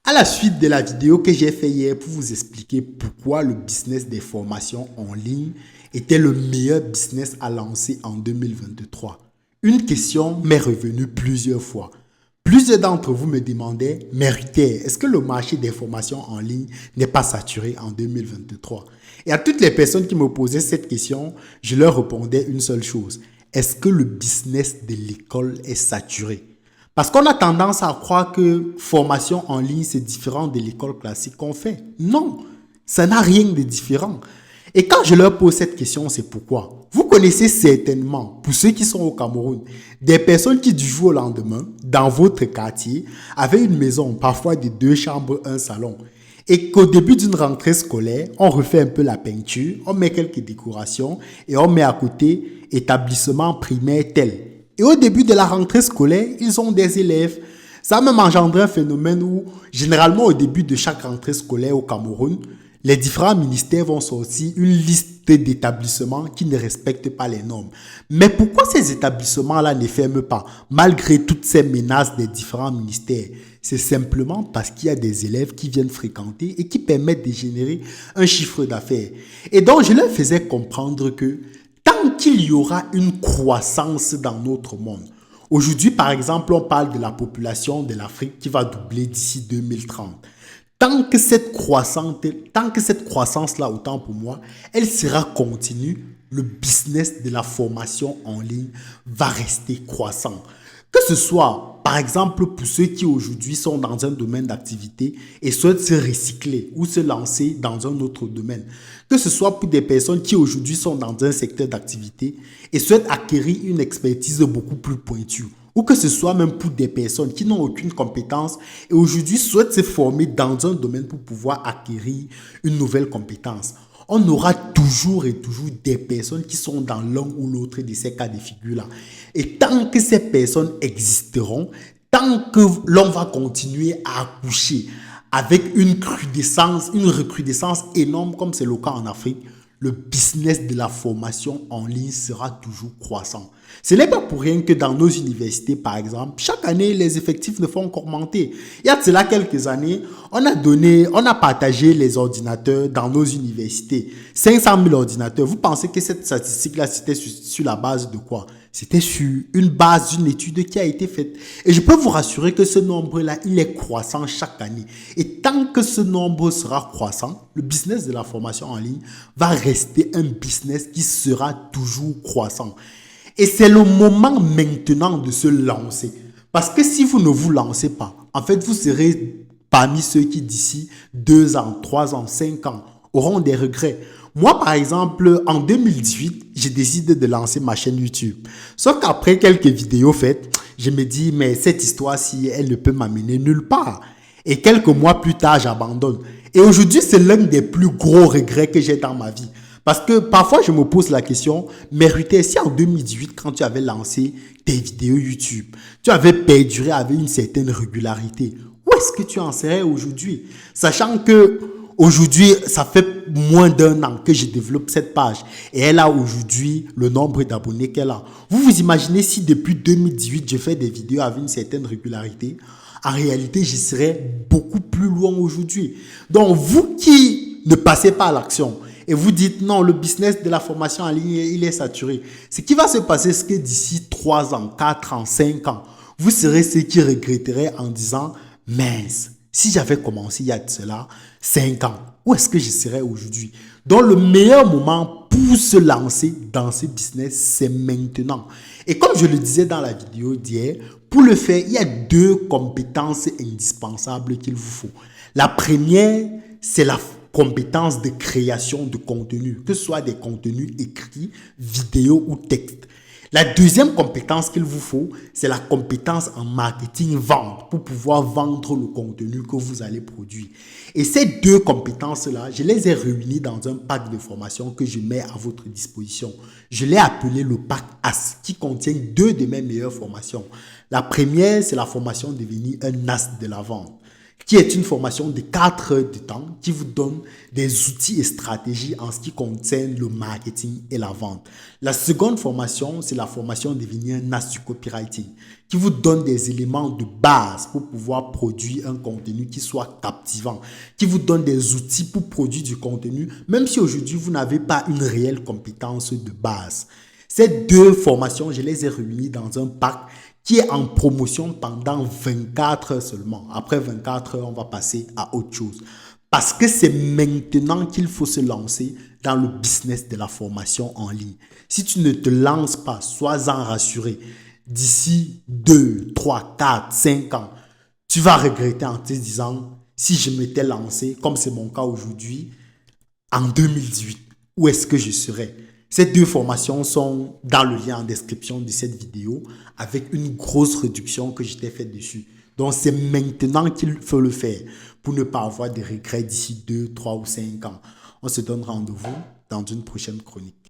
À la suite de la vidéo que j'ai fait hier pour vous expliquer pourquoi le business des formations en ligne était le meilleur business à lancer en 2023. Une question m'est revenue plusieurs fois. Plusieurs d'entre vous me demandaient, mais Ruther, est-ce que le marché des formations en ligne n'est pas saturé en 2023? Et à toutes les personnes qui me posaient cette question, je leur répondais une seule chose. Est-ce que le business de l'école est saturé? Parce qu'on a tendance à croire que formation en ligne, c'est différent de l'école classique qu'on fait. Non, ça n'a rien de différent. Et quand je leur pose cette question, c'est pourquoi. Vous connaissez certainement, pour ceux qui sont au Cameroun, des personnes qui du jour au lendemain, dans votre quartier, avaient une maison, parfois de 2 chambres, un salon. Et qu'au début d'une rentrée scolaire, on refait un peu la peinture, on met quelques décorations et on met à côté établissement primaire tel. Et au début de la rentrée scolaire, ils ont des élèves. Ça a même engendré un phénomène où, généralement au début de chaque rentrée scolaire au Cameroun, les différents ministères vont sortir une liste d'établissements qui ne respectent pas les normes. Mais pourquoi ces établissements-là ne ferment pas, malgré toutes ces menaces des différents ministères? C'est simplement parce qu'il y a des élèves qui viennent fréquenter et qui permettent de générer un chiffre d'affaires. Et donc, je leur faisais comprendre que tant qu'il y aura une croissance dans notre monde, aujourd'hui, par exemple, on parle de la population de l'Afrique qui va doubler d'ici 2030. Tant que cette croissance-là, autant pour moi, elle sera continue, le business de la formation en ligne va rester croissant. Que ce soit, par exemple, pour ceux qui aujourd'hui sont dans un domaine d'activité et souhaitent se recycler ou se lancer dans un autre domaine. Que ce soit pour des personnes qui aujourd'hui sont dans un secteur d'activité et souhaitent acquérir une expertise beaucoup plus pointue. Ou que ce soit même pour des personnes qui n'ont aucune compétence et aujourd'hui souhaitent se former dans un domaine pour pouvoir acquérir une nouvelle compétence. On aura toujours et toujours des personnes qui sont dans l'un ou l'autre de ces cas de figure-là. Et tant que ces personnes existeront, tant que l'on va continuer à accoucher avec une recrudescence énorme comme c'est le cas en Afrique, le business de la formation en ligne sera toujours croissant. Ce n'est pas pour rien que dans nos universités, par exemple, chaque année, les effectifs ne font qu'augmenter. Il y a de cela quelques années, on a partagé les ordinateurs dans nos universités. 500 000 ordinateurs. Vous pensez que cette statistique-là, c'était sur la base de quoi? C'était sur une base d'une étude qui a été faite. Et je peux vous rassurer que ce nombre-là, il est croissant chaque année. Et tant que ce nombre sera croissant, le business de la formation en ligne va rester un business qui sera toujours croissant. Et c'est le moment maintenant de se lancer. Parce que si vous ne vous lancez pas, en fait, vous serez parmi ceux qui d'ici 2 ans, 3 ans, 5 ans auront des regrets. Moi, par exemple, en 2018, j'ai décidé de lancer ma chaîne YouTube. Sauf qu'après quelques vidéos faites, je me dis, mais cette histoire-ci, elle ne peut m'amener nulle part. Et quelques mois plus tard, j'abandonne. Et aujourd'hui, c'est l'un des plus gros regrets que j'ai dans ma vie. Parce que parfois, je me pose la question, mais Ruther, si en 2018, quand tu avais lancé tes vidéos YouTube, tu avais perduré avec une certaine régularité, où est-ce que tu en serais aujourd'hui? Sachant que aujourd'hui, ça fait moins d'1 an que je développe cette page et elle a aujourd'hui le nombre d'abonnés qu'elle a. Vous vous imaginez si depuis 2018, je fais des vidéos avec une certaine régularité? En réalité, je serais beaucoup plus loin aujourd'hui. Donc, vous qui ne passez pas à l'action et vous dites non, le business de la formation en ligne, il est saturé. Ce qui va se passer, c'est que d'ici 3 ans, 4 ans, 5 ans, vous serez ceux qui regretteraient en disant mince, si j'avais commencé il y a de cela 5 ans, où est-ce que je serais aujourd'hui? Donc, le meilleur moment pour se lancer dans ce business, c'est maintenant. Et comme je le disais dans la vidéo d'hier, pour le faire, il y a 2 compétences indispensables qu'il vous faut. La première, c'est la compétence de création de contenu, que ce soit des contenus écrits, vidéo ou texte. La deuxième compétence qu'il vous faut, c'est la compétence en marketing vente pour pouvoir vendre le contenu que vous allez produire. Et ces 2 compétences-là, je les ai réunies dans un pack de formation que je mets à votre disposition. Je l'ai appelé le pack AS, qui contient 2 de mes meilleures formations. La première, c'est la formation devenir un as de la vente, qui est une formation de 4 heures de temps qui vous donne des outils et stratégies en ce qui concerne le marketing et la vente. La seconde formation, c'est la formation devenir NAS du copywriting qui vous donne des éléments de base pour pouvoir produire un contenu qui soit captivant, qui vous donne des outils pour produire du contenu, même si aujourd'hui vous n'avez pas une réelle compétence de base. Ces deux formations, je les ai réunies dans un pack qui est en promotion pendant 24 heures seulement. Après 24 heures, on va passer à autre chose. Parce que c'est maintenant qu'il faut se lancer dans le business de la formation en ligne. Si tu ne te lances pas, sois-en rassuré. D'ici 2, 3, 4, 5 ans, tu vas regretter en te disant, si je m'étais lancé, comme c'est mon cas aujourd'hui, en 2018, où est-ce que je serais? Ces deux formations sont dans le lien en description de cette vidéo avec une grosse réduction que je t'ai faite dessus. Donc, c'est maintenant qu'il faut le faire pour ne pas avoir de regrets d'ici 2, 3 ou 5 ans. On se donne rendez-vous dans une prochaine chronique.